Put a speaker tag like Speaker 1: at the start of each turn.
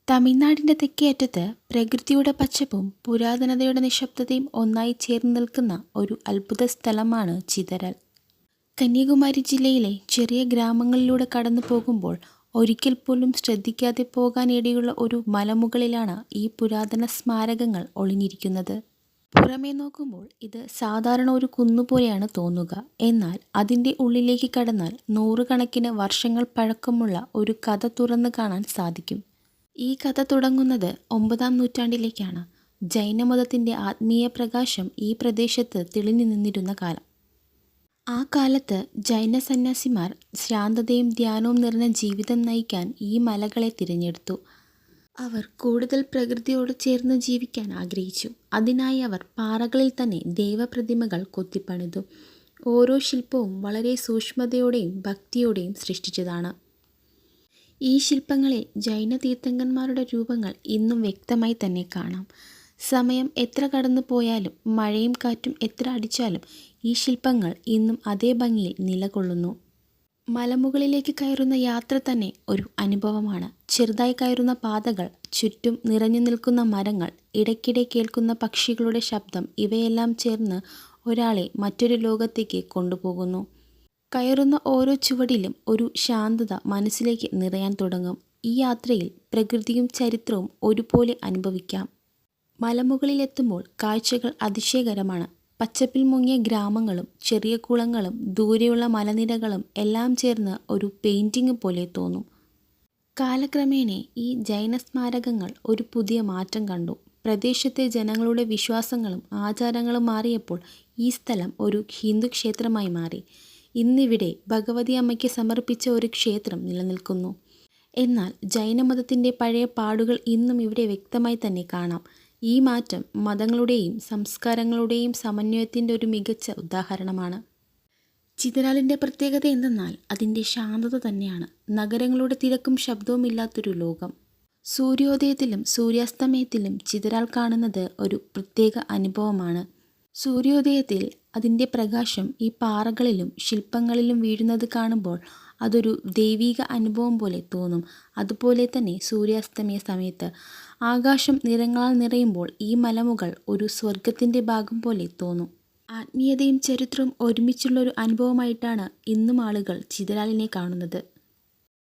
Speaker 1: തമിഴ്നാടിൻ്റെ തെക്കേ അറ്റത്ത് പ്രകൃതിയുടെ പച്ചപ്പും പുരാതനതയുടെ നിശബ്ദതയും ഒന്നായി ചേർന്ന് നിൽക്കുന്ന ഒരു അത്ഭുത സ്ഥലമാണ് ചിതരൽ. കന്യാകുമാരി ജില്ലയിലെ ചെറിയ ഗ്രാമങ്ങളിലൂടെ കടന്നു പോകുമ്പോൾ ഒരിക്കൽ പോലും ശ്രദ്ധിക്കാതെ പോകാനിടയുള്ള ഒരു മലമുകളിലാണ് ഈ പുരാതന സ്മാരകങ്ങൾ ഒളിഞ്ഞിരിക്കുന്നത്. പുറമേ നോക്കുമ്പോൾ ഇത് സാധാരണ ഒരു കുന്നുപോലെയാണ് തോന്നുക. എന്നാൽ അതിൻ്റെ ഉള്ളിലേക്ക് കടന്നാൽ നൂറുകണക്കിന് വർഷങ്ങൾ പഴക്കമുള്ള ഒരു കഥ തുറന്നു കാണാൻ സാധിക്കും. ഈ കഥ തുടങ്ങുന്നത് 9-ാം നൂറ്റാണ്ടിലേക്കാണ്. ജൈനമതത്തിൻ്റെ ആത്മീയ പ്രകാശം ഈ പ്രദേശത്ത് തെളിഞ്ഞു നിന്നിരുന്ന കാലം. ആ കാലത്ത് ജൈന സന്യാസിമാർ ശാന്തതയും ധ്യാനവും നിറഞ്ഞ ജീവിതം നയിക്കാൻ ഈ മലകളെ തിരഞ്ഞെടുത്തു. അവർ കൂടുതൽ പ്രകൃതിയോട് ചേർന്ന് ജീവിക്കാൻ ആഗ്രഹിച്ചു. അതിനായി അവർ പാറകളിൽ തന്നെ ദൈവപ്രതിമകൾ കൊത്തിപ്പണിതു. ഓരോ ശില്പവും വളരെ സൂക്ഷ്മതയോടെയും ഭക്തിയോടെയും സൃഷ്ടിച്ചതാണ്. ഈ ശില്പങ്ങളിൽ ജൈന തീർത്ഥങ്കന്മാരുടെ രൂപങ്ങൾ ഇന്നും വ്യക്തമായി തന്നെ കാണാം. സമയം എത്ര കടന്നു പോയാലും മഴയും കാറ്റും എത്ര അടിച്ചാലും ഈ ശില്പങ്ങൾ ഇന്നും അതേ ഭംഗിയിൽ നിലകൊള്ളുന്നു. മലമുകളിലേക്ക് കയറുന്ന യാത്ര തന്നെ ഒരു അനുഭവമാണ്. ചെറുതായി കയറുന്ന പാതകൾ, ചുറ്റും നിറഞ്ഞു നിൽക്കുന്ന മരങ്ങൾ, ഇടയ്ക്കിടെ കേൾക്കുന്ന പക്ഷികളുടെ ശബ്ദം, ഇവയെല്ലാം ചേർന്ന് ഒരാളെ മറ്റൊരു ലോകത്തേക്ക് കൊണ്ടുപോകുന്നു. കയറുന്ന ഓരോ ചുവടിലും ഒരു ശാന്തത മനസ്സിലേക്ക് നിറയാൻ തുടങ്ങും. ഈ യാത്രയിൽ പ്രകൃതിയും ചരിത്രവും ഒരുപോലെ അനുഭവിക്കാം. മലമുകളിലെത്തുമ്പോൾ കാഴ്ചകൾ അതിശയകരമാണ്. പച്ചപ്പിൽ മുങ്ങിയ ഗ്രാമങ്ങളും ചെറിയ കുളങ്ങളും ദൂരെയുള്ള മലനിരകളും എല്ലാം ചേർന്ന് ഒരു പെയിൻറ്റിങ് പോലെ തോന്നും. കാലക്രമേണ ഈ ജൈന സ്മാരകങ്ങൾ ഒരു പുതിയ മാറ്റം കണ്ടു. പ്രദേശത്തെ ജനങ്ങളുടെ വിശ്വാസങ്ങളും ആചാരങ്ങളും മാറിയപ്പോൾ ഈ സ്ഥലം ഒരു ഹിന്ദു ക്ഷേത്രമായി മാറി. ഇന്നിവിടെ ഭഗവതി അമ്മയ്ക്ക് സമർപ്പിച്ച ഒരു ക്ഷേത്രം നിലനിൽക്കുന്നു. എന്നാൽ ജൈനമതത്തിൻ്റെ പഴയ പാടുകൾ ഇന്നും ഇവിടെ വ്യക്തമായി തന്നെ കാണാം. ഈ മാറ്റം മതങ്ങളുടെയും സംസ്കാരങ്ങളുടെയും സമന്വയത്തിൻ്റെ ഒരു മികച്ച ഉദാഹരണമാണ്. ചിതരാലിൻ്റെ പ്രത്യേകത എന്തെന്നാൽ അതിൻ്റെ ശാന്തത തന്നെയാണ്. നഗരങ്ങളുടെ തിരക്കും ശബ്ദവും ഇല്ലാത്തൊരു ലോകം. സൂര്യോദയത്തിലും സൂര്യാസ്തമയത്തിലും ചിതരാൽ കാണുന്നത് ഒരു പ്രത്യേക അനുഭവമാണ്. സൂര്യോദയത്തിൽ അതിൻ്റെ പ്രകാശം ഈ പാറകളിലും ശില്പങ്ങളിലും വീഴുന്നത് കാണുമ്പോൾ അതൊരു ദൈവിക അനുഭവം പോലെ തോന്നും. അതുപോലെ തന്നെ സൂര്യാസ്തമയ സമയത്ത് ആകാശം നിറങ്ങളാൽ നിറയുമ്പോൾ ഈ മലമുകൾ ഒരു സ്വർഗത്തിൻ്റെ ഭാഗം പോലെ തോന്നും. ആത്മീയതയും ചരിത്രവും ഒരുമിച്ചുള്ളൊരു അനുഭവമായിട്ടാണ് ഇന്നും ആളുകൾ ചിതരാലിനെ കാണുന്നത്.